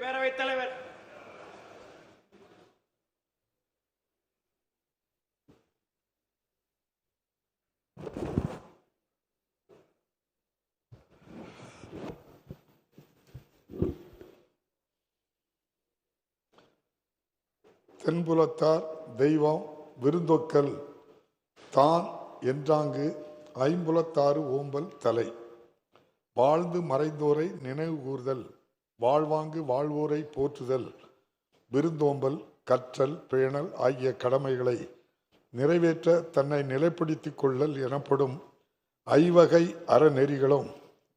பேரவைத் தலைவர். தென்புலத்தார் தெய்வம் விருந்தொக்கல் தான் என்றாங்கு ஐம்புலத்தாறு ஓம்பல் தலை வாழ்ந்து மறைந்தோரை நினைவு கூர்தல் வாழ்வாங்கு வாழ்வோரை போற்றுதல் விருந்தோம்பல் கற்றல் பேணல் ஆகிய கடமைகளை நிறைவேற்ற தன்னை நிலைப்படுத்திக் கொள்ளல் எனப்படும் ஐவகை அறநெறிகளும்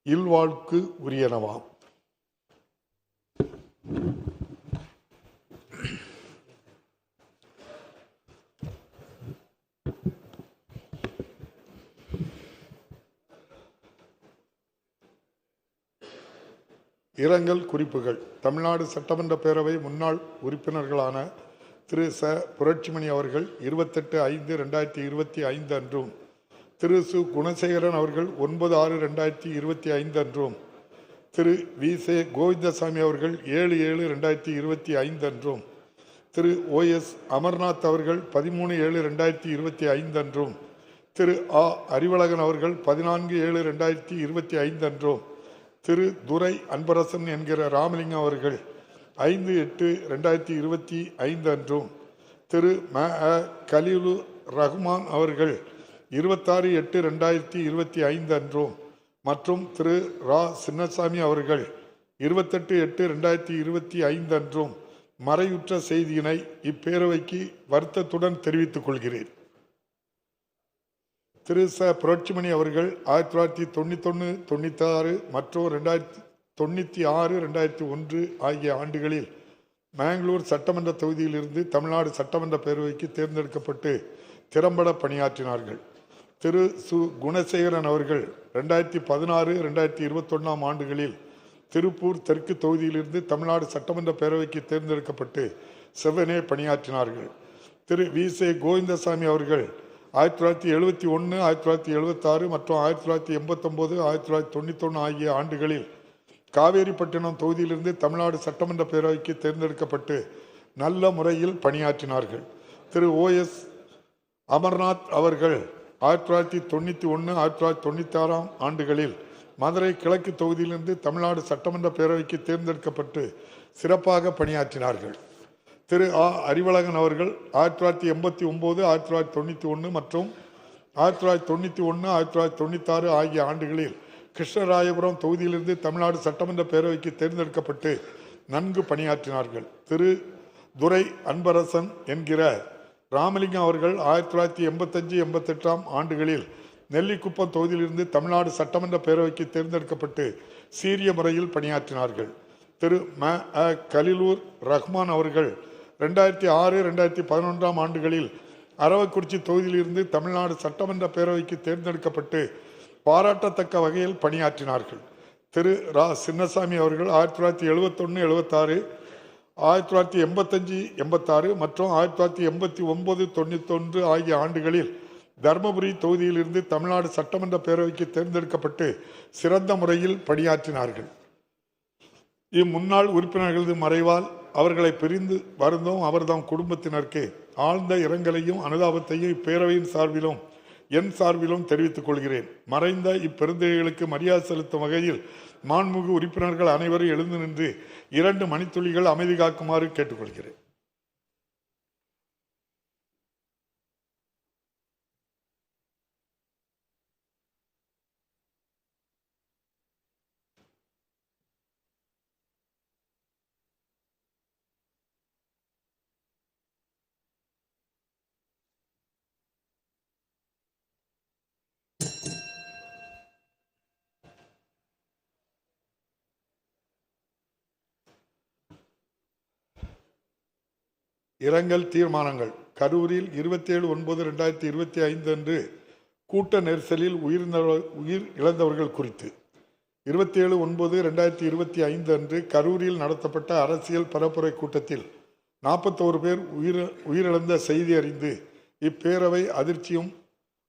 இல்வாழ்க்கு உரியனவாம். இரங்கல் குறிப்புகள். தமிழ்நாடு சட்டமன்ற பேரவை முன்னாள் உறுப்பினர்களான திரு ச. புரட்சிமணி அவர்கள் 28/5/2025 அன்றும், திரு சு. குணசேகரன் அவர்கள் 9/6/2025 அன்றும், திரு வி. சே. கோவிந்தசாமி அவர்கள் 7/7/2025 அன்றும், திரு OS அமர்நாத் அவர்கள் 13/7/2025 அன்றும், திரு ஆ. அறிவழகன் அவர்கள் 14/7/2025 அன்றும், திரு துரை அன்பரசன் என்கிற ராமலிங்கம் அவர்கள் 5/8/2025 அன்றும், திரு ம. கலீலுர் ரஹ்மான் அவர்கள் 26/8/2025 அன்றும் மற்றும் திரு ரா. சின்னசாமி அவர்கள் 28/8/2025 அன்றும் மறையுற்ற செய்தியினை இப்பேரவைக்கு வருத்தத்துடன் தெரிவித்துக் கொள்கிறேன். திரு ச. புரட்சிமணி அவர்கள் 1991, 96 மற்றும் 1996, 2001 ஆகிய ஆண்டுகளில் மேங்களூர் சட்டமன்ற தொகுதியிலிருந்து தமிழ்நாடு சட்டமன்ற பேரவைக்கு தேர்ந்தெடுக்கப்பட்டு திறம்பட பணியாற்றினார்கள். திரு சு. குணசேகரன் அவர்கள் 2016, 2021 ஆண்டுகளில் திருப்பூர் தெற்கு தொகுதியிலிருந்து தமிழ்நாடு சட்டமன்ற பேரவைக்கு தேர்ந்தெடுக்கப்பட்டு செவ்வனே பணியாற்றினார்கள். திரு வி. சே. கோவிந்தசாமி அவர்கள் 1971, 1976 மற்றும் 1989, 1991 ஆகிய ஆண்டுகளில் காவேரிப்பட்டினம் தொகுதியிலிருந்து தமிழ்நாடு சட்டமன்ற பேரவைக்கு தேர்ந்தெடுக்கப்பட்டு நல்ல முறையில் பணியாற்றினார்கள். திரு OS அமர்நாத் அவர்கள் 1991, 1996 ஆண்டுகளில் மதுரை கிழக்கு தொகுதியிலிருந்து தமிழ்நாடு சட்டமன்ற பேரவைக்கு தேர்ந்தெடுக்கப்பட்டு சிறப்பாக பணியாற்றினார்கள். திரு ஆ. அறிவழகன் அவர்கள் 1989, 1991 மற்றும் 1991, 1996 ஆகிய ஆண்டுகளில் கிருஷ்ணராயபுரம் தொகுதியிலிருந்து தமிழ்நாடு சட்டமன்ற பேரவைக்கு தேர்ந்தெடுக்கப்பட்டு நன்கு பணியாற்றினார்கள். திரு துரை அன்பரசன் என்கிற ராமலிங்கம் அவர்கள் 1985, 88 ஆண்டுகளில் நெல்லிக்குப்பம் தொகுதியிலிருந்து தமிழ்நாடு சட்டமன்ற பேரவைக்கு தேர்ந்தெடுக்கப்பட்டு சீரிய முறையில் பணியாற்றினார்கள். திரு ம. கலீலுர் ரஹ்மான் அவர்கள் 2006, 2011 ஆண்டுகளில் அரவக்குறிச்சி தொகுதியிலிருந்து தமிழ்நாடு சட்டமன்ற பேரவைக்கு தேர்ந்தெடுக்கப்பட்டு பாராட்டத்தக்க வகையில் பணியாற்றினார்கள். திரு ரா. சின்னசாமி அவர்கள் 1971, 76, 1985, 86 மற்றும் 1989, 91 ஆகிய ஆண்டுகளில் தர்மபுரி தொகுதியிலிருந்து தமிழ்நாடு சட்டமன்ற பேரவைக்கு தேர்ந்தெடுக்கப்பட்டு சிறந்த முறையில் பணியாற்றினார்கள். இம்முன்னாள் உறுப்பினர்களது மறைவால் அவர்களை பிரிந்து வருந்தோம் அவர்தம் குடும்பத்தினருக்கு ஆழ்ந்த இரங்கலையும் அனுதாபத்தையும் இப்பேரவையின் சார்பிலும் என் சார்பிலும் தெரிவித்துக் கொள்கிறேன். மறைந்த இப்பெருந்தகைகளுக்கு மரியாதை செலுத்தும் வகையில் மாண்புமிகு உறுப்பினர்கள் அனைவரும் எழுந்து நின்று 2 மணித்துளிகள் அமைதி காக்குமாறு கேட்டுக்கொள்கிறேன். இரங்கல் தீர்மானங்கள். கரூரில் 27/9/2025 அன்று கூட்ட நெரிசலில் உயிர் இழந்தவர்கள் குறித்து 27/9/2025 அன்று கரூரில் நடத்தப்பட்ட அரசியல் பரப்புரை கூட்டத்தில் 41 பேர் உயிரிழந்த செய்தி அறிந்து இப்பேரவை அதிர்ச்சியும்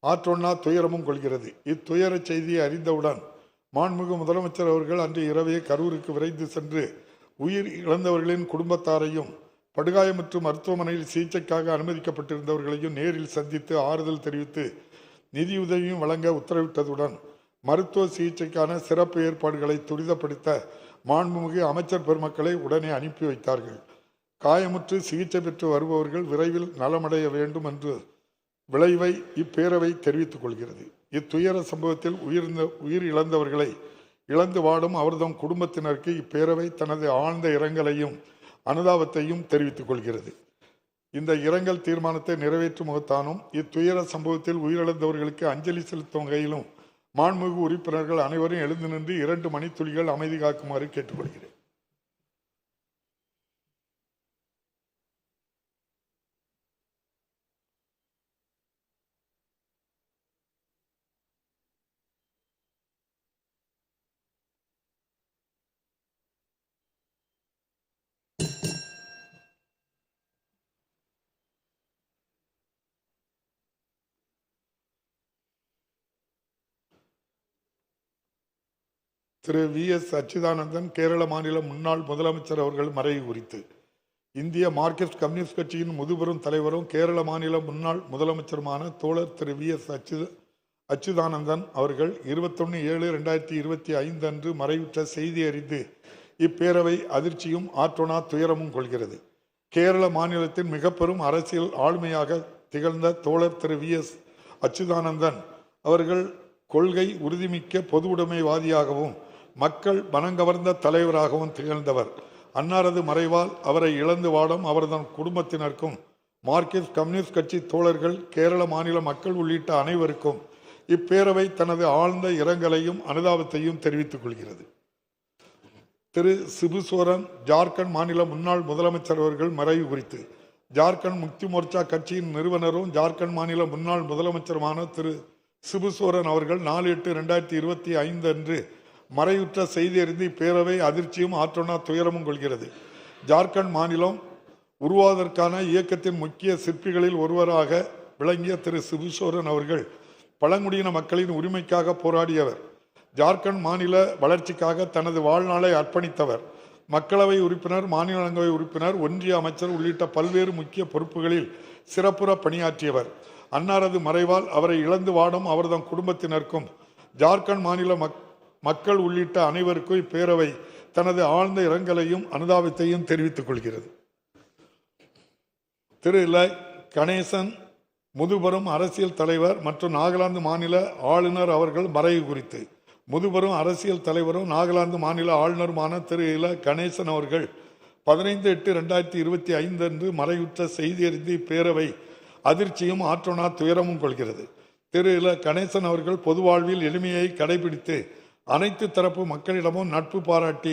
ஆற்றொன்னா துயரமும் கொள்கிறது. இத்துயர செய்தியை அறிந்தவுடன் மாண்புமிகு முதலமைச்சர் அவர்கள் அன்று இரவே கரூருக்கு விரைந்து சென்று உயிர் இழந்தவர்களின் குடும்பத்தாரையும் படுகாயமற்று மருத்துவமனையில் சிகிச்சைக்காக அனுமதிக்கப்பட்டிருந்தவர்களையும் நேரில் சந்தித்து ஆறுதல் தெரிவித்து நிதியுதவியும் வழங்க உத்தரவிட்டதுடன் மருத்துவ சிகிச்சைக்கான சிறப்பு ஏற்பாடுகளை துரிதப்படுத்த மாண்புமிகு அமைச்சர் பெருமக்களை உடனே அனுப்பி வைத்தார்கள். காயமுற்று சிகிச்சை பெற்று வருபவர்கள் விரைவில் நலமடைய வேண்டும் என்று விளைவை இப்பேரவை தெரிவித்துக் கொள்கிறது. இத்துயர சம்பவத்தில் உயிர் இழந்தவர்களை இழந்து வாடும் அவர்தம் குடும்பத்தினருக்கு இப்பேரவை தனது ஆழ்ந்த இரங்கலையும் அனுதாபத்தையும் தெரிவித்துக் கொள்கிறது. இந்த இரங்கல் தீர்மானத்தை நிறைவேற்றும் முகத்தானும் இத்துயர சம்பவத்தில் உயிரிழந்தவர்களுக்கு அஞ்சலி செலுத்தும் வகையிலும் மாண்புமிகு உறுப்பினர்கள் அனைவரும் எழுந்து நின்று 2 மணித்துளிகள் அமைதி காக்குமாறு கேட்டுக்கொள்கிறேன். திரு V.S. அச்சுதானந்தன் கேரள மாநில முன்னாள் முதலமைச்சர் அவர்கள் மறைவு குறித்து இந்திய மார்க்சிஸ்ட் கம்யூனிஸ்ட் கட்சியின் முதுபெரும் தலைவரும் கேரள மாநில முன்னாள் முதலமைச்சருமான தோழர் திரு V.S. அச்சுதானந்தன் அவர்கள் 21/7/2025 அன்று மறைவுற்ற செய்தி அறிந்து இப்பேரவை அதிர்ச்சியும் ஆற்றொணா துயரமும் கொள்கிறது. கேரள மாநிலத்தின் மிக பெரும் அரசியல் ஆளுமையாக திகழ்ந்த தோழர் திரு V.S. அச்சுதானந்தன் அவர்கள் கொள்கை உறுதிமிக்க பொது உடைமைவாதியாகவும் மக்கள் மனங்கவர்ந்த தலைவராகவும் திகழ்ந்தவர். அன்னாரது மறைவால் அவரை இழந்து வாடும் அவரது குடும்பத்தினருக்கும் மார்க்சிஸ்ட் கம்யூனிஸ்ட் கட்சி தோழர்கள் கேரள மாநில மக்கள் உள்ளிட்ட அனைவருக்கும் இப்பேரவை தனது ஆழ்ந்த இரங்கலையும் அனுதாபத்தையும் தெரிவித்துக் கொள்கிறது. திரு சிபு சோரன் ஜார்க்கண்ட் மாநில முன்னாள் முதலமைச்சர் அவர்கள் மறைவு குறித்து ஜார்க்கண்ட் முக்தி மோர்ச்சா கட்சியின் நிறுவனரும் ஜார்க்கண்ட் மாநில முன்னாள் முதலமைச்சருமான திரு சிபு சோரன் அவர்கள் 4/8/2025 அன்று மறைவுற்ற செய்தி அறிந்து இப்பேரவை அதிர்ச்சியும் ஆற்றொணா துயரமும் கொள்கிறது. ஜார்க்கண்ட் மாநிலம் உருவாவதற்கான இயக்கத்தின் முக்கிய சிற்பிகளில் ஒருவராக விளங்கிய திரு சிபு சோரன் அவர்கள் பழங்குடியின மக்களின் உரிமைக்காக போராடியவர். ஜார்க்கண்ட் மாநில வளர்ச்சிக்காக தனது வாழ்நாளை அர்ப்பணித்தவர். மக்களவை உறுப்பினர், மாநிலங்களவை உறுப்பினர், ஒன்றிய அமைச்சர் உள்ளிட்ட பல்வேறு முக்கிய பொறுப்புகளில் சிறப்புற பணியாற்றியவர். அன்னாரது மறைவால் அவரை இழந்து வாடும் அவரது குடும்பத்தினருக்கும் ஜார்க்கண்ட் மாநில மக்கள் உள்ளிட்ட அனைவருக்கும் இப்பேரவை தனது ஆழ்ந்த இரங்கலையும் அனுதாபத்தையும் தெரிவித்துக் கொள்கிறது. திரு கணேசன் முதுபெரும் அரசியல் தலைவர் மற்றும் நாகாலாந்து மாநில ஆளுநர் அவர்கள் மறைவு குறித்து முதுபெரும் அரசியல் தலைவரும் நாகாலாந்து மாநில ஆளுநருமான திரு கணேசன் அவர்கள் 15/8/2025 அன்று மறைவுற்ற செய்தி அறிந்து இப்பேரவை அதிர்ச்சியும் ஆற்றொணா துயரமும் கொள்கிறது. திரு கணேசன் அவர்கள் பொது வாழ்வில் எளிமையை கடைபிடித்து அனைத்து தரப்பு மக்களிடமும் நட்பு பாராட்டி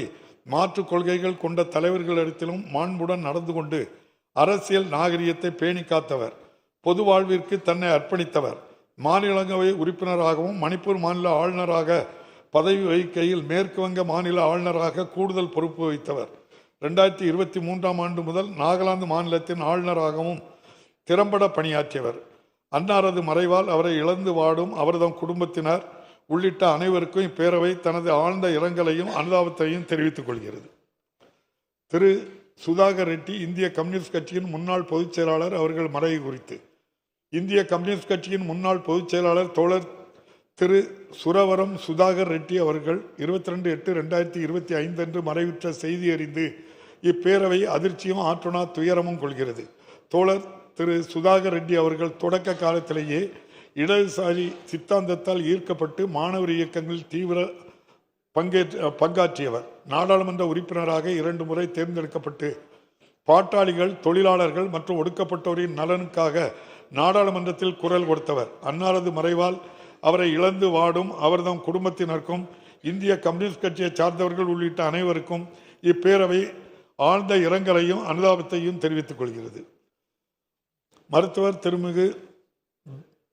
மாற்று கொள்கைகள் கொண்ட தலைவர்களிடத்திலும் மாண்புடன் நடந்து கொண்டு அரசியல் நாகரிகத்தை பேணி காத்தவர். பொது வாழ்விற்கு தன்னை அர்ப்பணித்தவர். மாநிலங்களவை உறுப்பினராகவும் மணிப்பூர் மாநில ஆளுநராக பதவி வகிக்கையில் மேற்கு வங்க மாநில ஆளுநராக கூடுதல் பொறுப்பு வகித்தவர். 2023 ஆண்டு முதல் நாகாலாந்து மாநிலத்தின் ஆளுநராகவும் திறம்பட பணியாற்றியவர். அன்னாரது மறைவால் அவரை இழந்து வாடும் அவரது குடும்பத்தினர் உள்ளிட்ட அனைவருக்கும் இப்பேரவை தனது ஆழ்ந்த இரங்கலையும் அனுதாபத்தையும் தெரிவித்துக் கொள்கிறது. திரு சுதாகர் ரெட்டி இந்திய கம்யூனிஸ்ட் கட்சியின் முன்னாள் பொதுச் செயலாளர் அவர்கள் மறைவு குறித்து இந்திய கம்யூனிஸ்ட் கட்சியின் முன்னாள் பொதுச் செயலாளர் தோழர் திரு சுரவரம் சுதாகர் ரெட்டி அவர்கள் 22/8/2025 அன்று மறைவுற்ற செய்தி அறிந்து இப்பேரவை அதிர்ச்சியும் ஆற்றொணா துயரமும் கொள்கிறது. தோழர் திரு சுதாகர் ரெட்டி அவர்கள் தொடக்க காலத்திலேயே இடதுசாரி சித்தாந்தத்தால் ஈர்க்கப்பட்டு மாணவர் இயக்கங்களில் தீவிர பங்காற்றியவர். நாடாளுமன்ற உறுப்பினராக 2 முறை தேர்ந்தெடுக்கப்பட்டு பாட்டாளிகள், தொழிலாளர்கள் மற்றும் ஒடுக்கப்பட்டோரின் நலனுக்காக நாடாளுமன்றத்தில் குரல் கொடுத்தவர். அன்னாரது மறைவால் அவரை இழந்து வாடும் அவரது குடும்பத்தினருக்கும் இந்திய கம்யூனிஸ்ட் கட்சியை சார்ந்தவர்கள் உள்ளிட்ட அனைவருக்கும் இப்பேரவை ஆழ்ந்த இரங்கலையும் அனுதாபத்தையும் தெரிவித்துக் கொள்கிறது. மருத்துவர் திருமிகு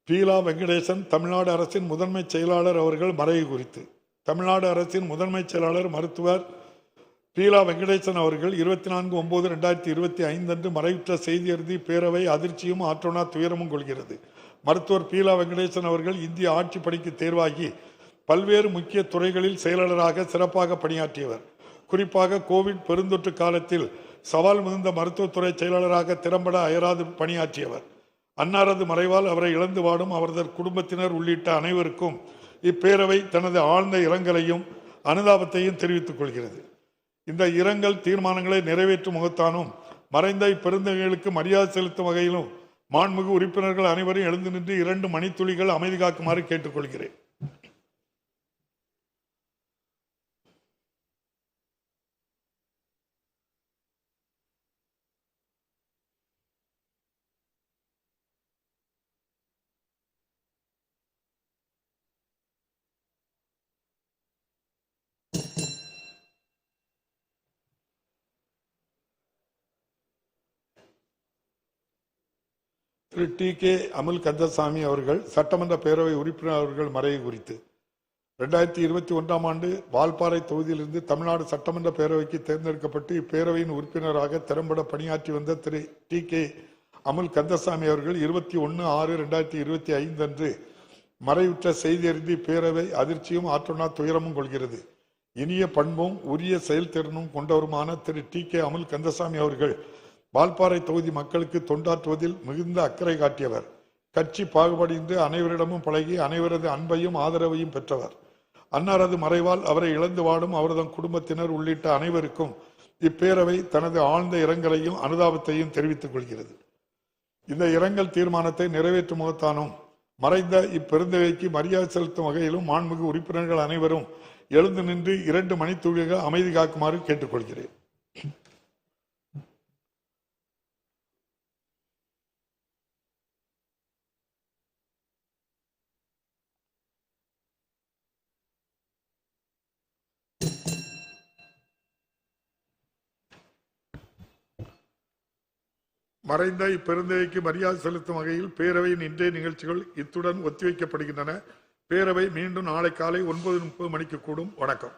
பீலா வெங்கடேசன் தமிழ்நாடு அரசின் முதன்மை செயலாளர் அவர்கள் மறைவு குறித்து தமிழ்நாடு அரசின் முதன்மை செயலாளர் மருத்துவர் பீலா வெங்கடேசன் அவர்கள் 24/9/2025 அன்று மறைவுற்ற செய்தி அறிந்து பேரவை அதிர்ச்சியும் ஆற்றொணா துயரமும் கொள்கிறது. மருத்துவர் பீலா வெங்கடேசன் அவர்கள் இந்திய ஆட்சி பணிக்கு தேர்வாகி பல்வேறு முக்கிய துறைகளில் செயலாளராக சிறப்பாக பணியாற்றியவர். குறிப்பாக கோவிட் பெருந்தொற்று காலத்தில் சவால் மிகுந்த மருத்துவத்துறை செயலாளராக திறம்பட அயராது பணியாற்றியவர். அன்னாரது மறைவால் அவரை இழந்து வாடும் அவரது குடும்பத்தினர் உள்ளிட்ட அனைவருக்கும் இப்பேரவை தனது ஆழ்ந்த இரங்கலையும் அனுதாபத்தையும் தெரிவித்துக் கொள்கிறது. இந்த இரங்கல் தீர்மானங்களை நிறைவேற்றும் முகத்தானும் மறைந்த இப்பெருந்தகைகளுக்கு மரியாதை செலுத்தும் வகையிலும் மாண்புமிகு உறுப்பினர்கள் அனைவரும் எழுந்து நின்று 2 மணித்துளிகள் அமைதி காக்குமாறு கேட்டுக்கொள்கிறேன். திரு டி.கே. அமுல் கந்தசாமி அவர்கள் சட்டமன்ற பேரவை உறுப்பினர் அவர்கள் மறைவு குறித்து 2021ஆம் ஆண்டு வால்பாறை தொகுதியிலிருந்து தமிழ்நாடு சட்டமன்ற பேரவைக்கு தேர்ந்தெடுக்கப்பட்டு இப்பேரவையின் உறுப்பினராக திறம்பட பணியாற்றி வந்த திரு டி.கே. அமுல் கந்தசாமி அவர்கள் 21/6/2025 அன்று மறைவுற்ற செய்தி அறிந்து இப்பேரவை அதிர்ச்சியும் ஆற்றொணா துயரமும் கொள்கிறது. இனிய பண்பும் உரிய செயல்திறனும் கொண்டவருமான திரு டி.கே. அமுல் கந்தசாமி அவர்கள் வால்பாறை தொகுதி மக்களுக்கு தொண்டாற்றுவதில் மிகுந்த அக்கறை காட்டியவர். கட்சி பாகுபாடின்றி அனைவரிடமும் பழகி அனைவரது அன்பையும் ஆதரவையும் பெற்றவர். அன்னாரது மறைவால் அவரை இழந்து வாடும் அவரது குடும்பத்தினர் உள்ளிட்ட அனைவருக்கும் இப்பேரவை தனது ஆழ்ந்த இரங்கலையும் அனுதாபத்தையும் தெரிவித்துக் கொள்கிறது. இந்த இரங்கல் தீர்மானத்தை நிறைவேற்றும் முகத்தானும் மறைந்த இப்பெருந்தகைக்கு மரியாதை செலுத்தும் வகையிலும் மாண்புமிகு உறுப்பினர்கள் அனைவரும் எழுந்து நின்று 2 மணித்துளிகள் அமைதி காக்குமாறு கேட்டுக்கொள்கிறேன். மறைந்த இப்பெருந்தகைக்கு மரியாதை செலுத்தும் வகையில் பேரவையின் இன்றைய நிகழ்ச்சிகள் இத்துடன் ஒத்திவைக்கப்படுகின்றன. பேரவை மீண்டும் நாளை காலை 9:30 மணிக்கு கூடும். வணக்கம்.